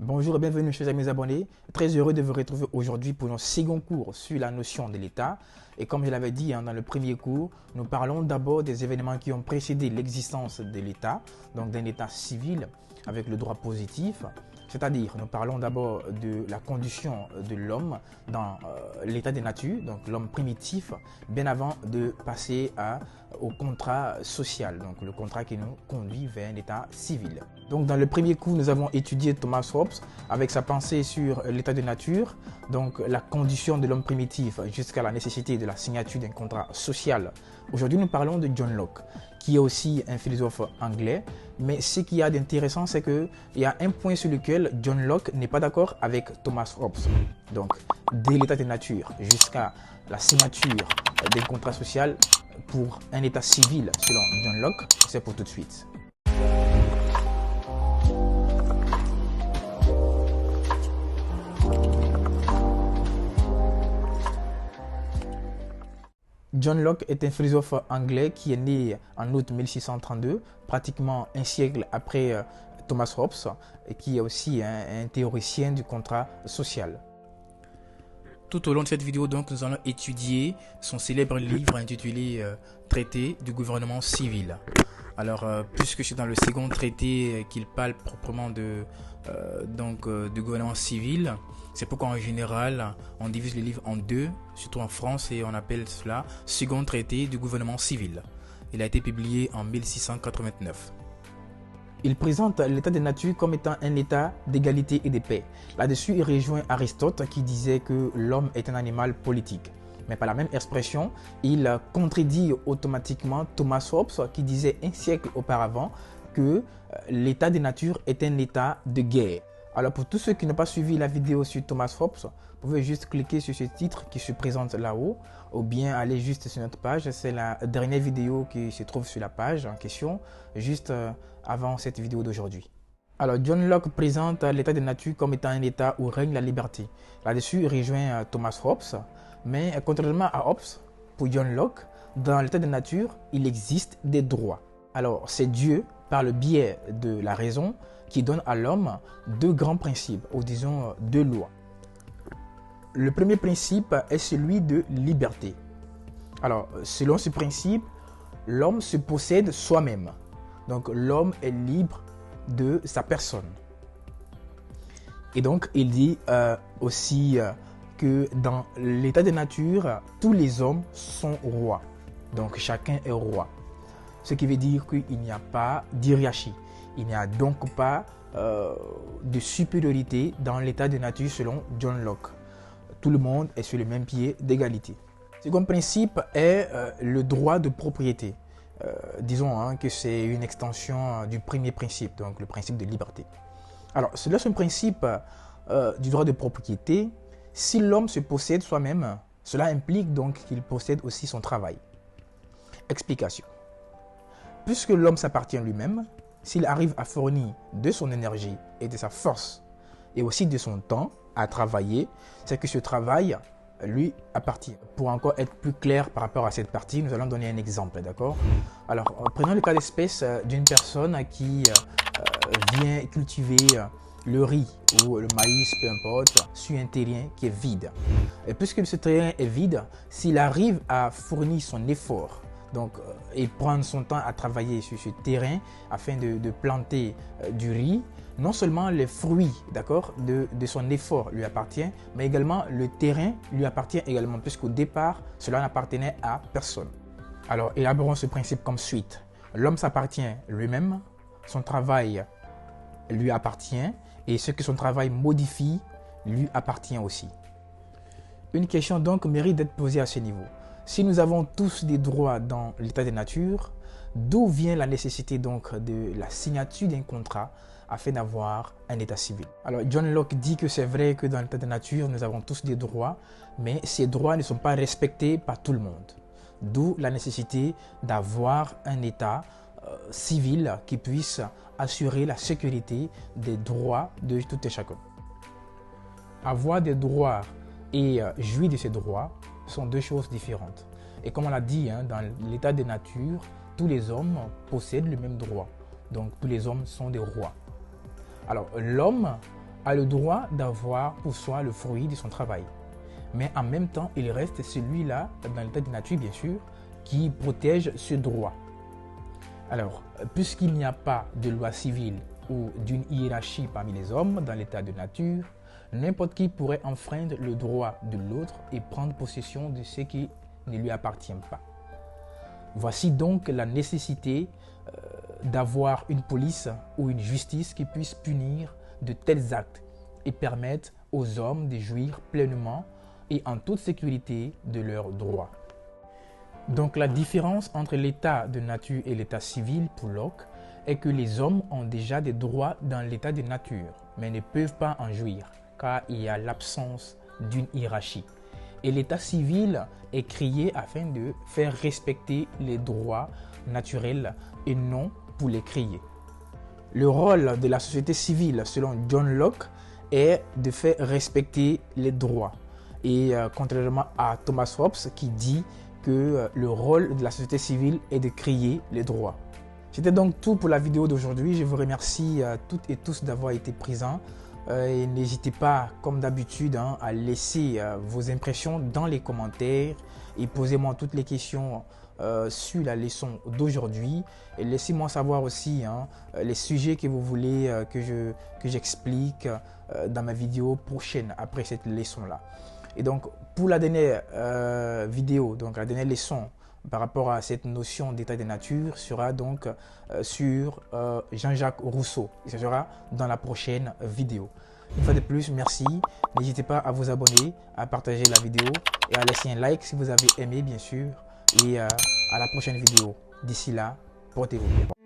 Bonjour et bienvenue chers amis abonnés. Très heureux de vous retrouver aujourd'hui pour notre second cours sur la notion de l'État. Et comme je l'avais dit dans le premier cours, nous parlons d'abord des événements qui ont précédé l'existence de l'État, donc d'un État civil avec le droit positif. C'est-à-dire, nous parlons d'abord de la condition de l'homme dans l'état des natures, donc l'homme primitif, bien avant de passer au contrat social, donc le contrat qui nous conduit vers un état civil. Donc dans le premier cours, nous avons étudié Thomas Hobbes avec sa pensée sur l'état de nature, donc la condition de l'homme primitif jusqu'à la nécessité de la signature d'un contrat social. Aujourd'hui, nous parlons de John Locke, qui est aussi un philosophe anglais. Mais ce qu'il y a d'intéressant, c'est qu'il y a un point sur lequel John Locke n'est pas d'accord avec Thomas Hobbes. Donc, dès l'état de nature jusqu'à la signature d'un contrat social pour un état civil, selon John Locke, c'est pour tout de suite. John Locke est un philosophe anglais qui est né en août 1632, pratiquement un siècle après Thomas Hobbes, et qui est aussi un théoricien du contrat social. Tout au long de cette vidéo, donc, nous allons étudier son célèbre livre intitulé Traité du gouvernement civil. Alors, puisque c'est dans le second traité qu'il parle proprement du gouvernement civil, c'est pourquoi en général, on divise le livre en deux, surtout en France, et on appelle cela Second traité du gouvernement civil. Il a été publié en 1689. Il présente l'état de nature comme étant un état d'égalité et de paix. Là-dessus, il rejoint Aristote qui disait que l'homme est un animal politique. Mais par la même expression, il contredit automatiquement Thomas Hobbes qui disait un siècle auparavant que l'état de nature est un état de guerre. Alors pour tous ceux qui n'ont pas suivi la vidéo sur Thomas Hobbes, vous pouvez juste cliquer sur ce titre qui se présente là-haut ou bien aller juste sur notre page. C'est la dernière vidéo qui se trouve sur la page en question, juste avant cette vidéo d'aujourd'hui. Alors John Locke présente l'état de nature comme étant un état où règne la liberté. Là-dessus, il rejoint Thomas Hobbes, mais contrairement à Hobbes, pour John Locke, dans l'état de nature, il existe des droits. Alors c'est Dieu, par le biais de la raison, qui donne à l'homme deux grands principes, ou disons deux lois. Le premier principe est celui de liberté. Alors, selon ce principe, l'homme se possède soi-même. Donc, l'homme est libre de sa personne. Et donc, il dit aussi que dans l'état de nature, tous les hommes sont rois. Donc, chacun est roi. Ce qui veut dire qu'il n'y a pas d'hiérarchie. Il n'y a donc pas de supériorité dans l'état de nature selon John Locke. Tout le monde est sur le même pied d'égalité. Le second principe est le droit de propriété. Disons que c'est une extension du premier principe, donc le principe de liberté. Alors, cela c'est un principe du droit de propriété. Si l'homme se possède soi-même, cela implique donc qu'il possède aussi son travail. Explication. Puisque l'homme s'appartient lui-même, s'il arrive à fournir de son énergie et de sa force et aussi de son temps à travailler, c'est que ce travail lui appartient. Pour encore être plus clair par rapport à cette partie, nous allons donner un exemple, d'accord? Alors, prenons le cas d'espèce d'une personne qui vient cultiver le riz ou le maïs, peu importe, sur un terrain qui est vide. Et puisque ce terrain est vide, s'il arrive à fournir son effort, donc, et prendre son temps à travailler sur ce terrain afin de planter du riz, non seulement les fruits de son effort lui appartiennent, mais également le terrain lui appartient également, puisqu'au départ, cela n'appartenait à personne. Alors, élaborons ce principe comme suite. L'homme s'appartient lui-même, son travail lui appartient, et ce que son travail modifie lui appartient aussi. Une question donc mérite d'être posée à ce niveau. Si nous avons tous des droits dans l'état de nature, d'où vient la nécessité donc de la signature d'un contrat afin d'avoir un état civil? Alors John Locke dit que c'est vrai que dans l'état de nature, nous avons tous des droits, mais ces droits ne sont pas respectés par tout le monde. D'où la nécessité d'avoir un état civil qui puisse assurer la sécurité des droits de tout et chacun. Avoir des droits et jouir de ces droits sont deux choses différentes. Et comme on l'a dit, dans l'état de nature, tous les hommes possèdent le même droit. Donc tous les hommes sont des rois. Alors l'homme a le droit d'avoir pour soi le fruit de son travail. Mais en même temps, il reste celui-là, dans l'état de nature bien sûr, qui protège ce droit. Alors, puisqu'il n'y a pas de loi civile ou d'une hiérarchie parmi les hommes dans l'état de nature, n'importe qui pourrait enfreindre le droit de l'autre et prendre possession de ce qui ne lui appartient pas. Voici donc la nécessité d'avoir une police ou une justice qui puisse punir de tels actes et permettre aux hommes de jouir pleinement et en toute sécurité de leurs droits. Donc la différence entre l'état de nature et l'état civil pour Locke est que les hommes ont déjà des droits dans l'état de nature, mais ne peuvent pas en jouir, car il y a l'absence d'une hiérarchie. Et l'état civil est créé afin de faire respecter les droits naturels et non pour les créer. Le rôle de la société civile, selon John Locke, est de faire respecter les droits. Et contrairement à Thomas Hobbes qui dit que le rôle de la société civile est de créer les droits. C'était donc tout pour la vidéo d'aujourd'hui. Je vous remercie toutes et tous d'avoir été présents. Et n'hésitez pas, comme d'habitude, à laisser vos impressions dans les commentaires et posez-moi toutes les questions sur la leçon d'aujourd'hui. Et laissez-moi savoir aussi les sujets que vous voulez que j'explique dans ma vidéo prochaine après cette leçon-là. Et donc, pour la dernière vidéo, donc la dernière leçon par rapport à cette notion d'état de nature sera donc sur Jean-Jacques Rousseau. Et ce sera dans la prochaine vidéo. Une fois de plus, merci. N'hésitez pas à vous abonner, à partager la vidéo et à laisser un like si vous avez aimé, bien sûr. Et à la prochaine vidéo. D'ici là, portez-vous bien.